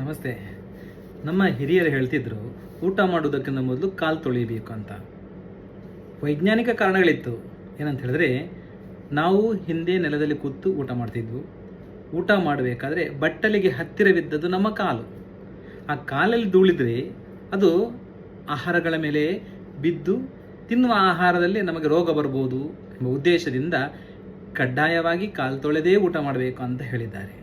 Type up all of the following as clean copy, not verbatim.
ನಮಸ್ತೆ. ನಮ್ಮ ಹಿರಿಯರು ಹೇಳ್ತಿದ್ರು, ಊಟ ಮಾಡೋದಕ್ಕಿಂತ ಮೊದಲು ಕಾಲು ತೊಳಿಬೇಕು ಅಂತ. ವೈಜ್ಞಾನಿಕ ಕಾರಣಗಳಿತ್ತು. ಏನಂತ ಹೇಳಿದ್ರೆ, ನಾವು ಹಿಂದೆ ನೆಲದಲ್ಲಿ ಕೂತು ಊಟ ಮಾಡ್ತಿದ್ವು. ಊಟ ಮಾಡಬೇಕಾದ್ರೆ ಬಟ್ಟಲಿಗೆ ಹತ್ತಿರವಿದ್ದದ್ದು ನಮ್ಮ ಕಾಲು. ಆ ಕಾಲಲ್ಲಿ ಧೂಳಿದ್ರೆ ಅದು ಆಹಾರಗಳ ಮೇಲೆ ಬಿದ್ದು ತಿನ್ನುವ ಆಹಾರದಲ್ಲಿ ನಮಗೆ ರೋಗ ಬರ್ಬೋದು ಎಂಬ ಉದ್ದೇಶದಿಂದ ಕಡ್ಡಾಯವಾಗಿ ಕಾಲು ತೊಳೆದೇ ಊಟ ಮಾಡಬೇಕು ಅಂತ ಹೇಳಿದ್ದಾರೆ.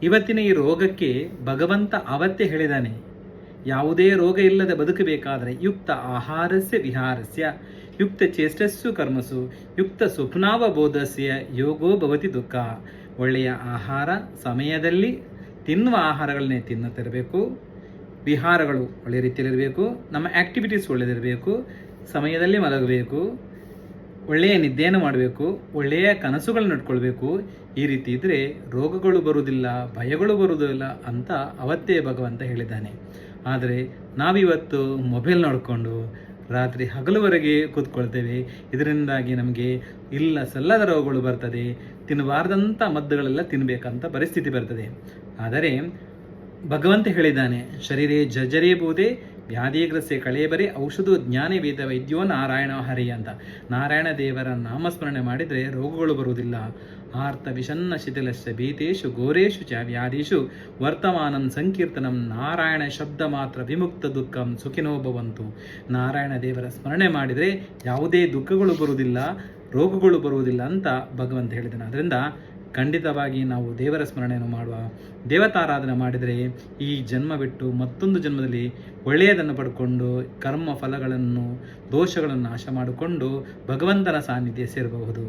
ಇವತ್ತಿನ ಈ ರೋಗಕ್ಕೆ ಭಗವಂತ ಅವತ್ತೇ ಹೇಳಿದ್ದಾನೆ, ಯಾವುದೇ ರೋಗ ಇಲ್ಲದೆ ಬದುಕಬೇಕಾದರೆ ಯುಕ್ತ ಆಹಾರಸ್ಯ ವಿಹಾರಸ್ಯ ಯುಕ್ತ ಚೇಷ್ಟಸ್ಸು ಕರ್ಮಸು ಯುಕ್ತ ಸ್ವಪ್ನಾವಬೋಧಸ್ಯ ಯೋಗೋ ಭವತಿ ದುಃಖ. ಒಳ್ಳೆಯ ಆಹಾರ ಸಮಯದಲ್ಲಿ ತಿನ್ನುವ ಆಹಾರಗಳನ್ನೇ ತಿನ್ನುತ್ತಿರಬೇಕು, ವಿಹಾರಗಳು ಒಳ್ಳೆಯ ರೀತಿಯಲ್ಲಿರಬೇಕು, ನಮ್ಮ ಆ್ಯಕ್ಟಿವಿಟೀಸ್ ಒಳ್ಳೆಯದಿರಬೇಕು, ಸಮಯದಲ್ಲಿ ಮಲಗಬೇಕು, ಒಳ್ಳೆಯ ನಿದ್ದೆಯನ್ನು ಮಾಡಬೇಕು, ಒಳ್ಳೆಯ ಕನಸುಗಳನ್ನು ಇಟ್ಕೊಳ್ಬೇಕು. ಈ ರೀತಿ ಇದ್ದರೆ ರೋಗಗಳು ಬರುವುದಿಲ್ಲ, ಭಯಗಳು ಬರುವುದಿಲ್ಲ ಅಂತ ಅವತ್ತೇ ಭಗವಂತ ಹೇಳಿದ್ದಾನೆ. ಆದರೆ ನಾವಿವತ್ತು ಮೊಬೈಲ್ ನೋಡಿಕೊಂಡು ರಾತ್ರಿ ಹಗಲುವರೆಗೆ ಕೂತ್ಕೊಳ್ತೇವೆ. ಇದರಿಂದಾಗಿ ನಮಗೆ ಇಲ್ಲ ಸಲ್ಲದ ರೋಗಗಳು ಬರ್ತದೆ, ತಿನ್ನಬಾರ್ದಂಥ ಮದ್ದುಗಳೆಲ್ಲ ತಿನ್ನಬೇಕಂತ ಪರಿಸ್ಥಿತಿ ಬರ್ತದೆ. ಆದರೆ ಭಗವಂತ ಹೇಳಿದ್ದಾನೆ, ಶರೀರೇ ಜರ್ಜರೇ ಬೋಧೆ ವ್ಯಾಧಿಗ್ರಸ್ತೆ ಕಳೆಯಬರಿ ಔಷಧೋ ಜ್ಞಾನೇ ವೇದ ವೈದ್ಯೋ ನಾರಾಯಣ ಹರಿ ಅಂತ. ನಾರಾಯಣ ದೇವರ ನಾಮಸ್ಮರಣೆ ಮಾಡಿದರೆ ರೋಗಗಳು ಬರುವುದಿಲ್ಲ. ಆರ್ತ ವಿಷನ್ನ ಶಿಥಿಲಶ್ಚ ಭೀತೇಶು ಘೋರೇಶು ಚ ವ್ಯಾಧೀಶು ವರ್ತಮಾನಂ ಸಂಕೀರ್ತನಂ ನಾರಾಯಣ ಶಬ್ದ ಮಾತ್ರ ವಿಮುಕ್ತ ದುಃಖಂ ಸುಖಿನೋ ಭವಂತು. ನಾರಾಯಣ ದೇವರ ಸ್ಮರಣೆ ಮಾಡಿದರೆ ಯಾವುದೇ ದುಃಖಗಳು ಬರುವುದಿಲ್ಲ, ರೋಗಗಳು ಬರುವುದಿಲ್ಲ ಅಂತ ಭಗವಂತ ಹೇಳಿದ್ದಾನೆ. ಅದರಿಂದ ಖಂಡಿತವಾಗಿ ನಾವು ದೇವರ ಸ್ಮರಣೆಯನ್ನು ಮಾಡುವ, ದೇವತಾರಾಧನೆ ಮಾಡಿದರೆ ಈ ಜನ್ಮ ಬಿಟ್ಟು ಮತ್ತೊಂದು ಜನ್ಮದಲ್ಲಿ ಒಳ್ಳೆಯದನ್ನು ಪಡ್ಕೊಂಡು ಕರ್ಮ ಫಲಗಳನ್ನು ದೋಷಗಳನ್ನು ನಾಶ ಮಾಡಿಕೊಂಡು ಭಗವಂತನ ಸಾನ್ನಿಧ್ಯ ಸೇರಬಹುದು.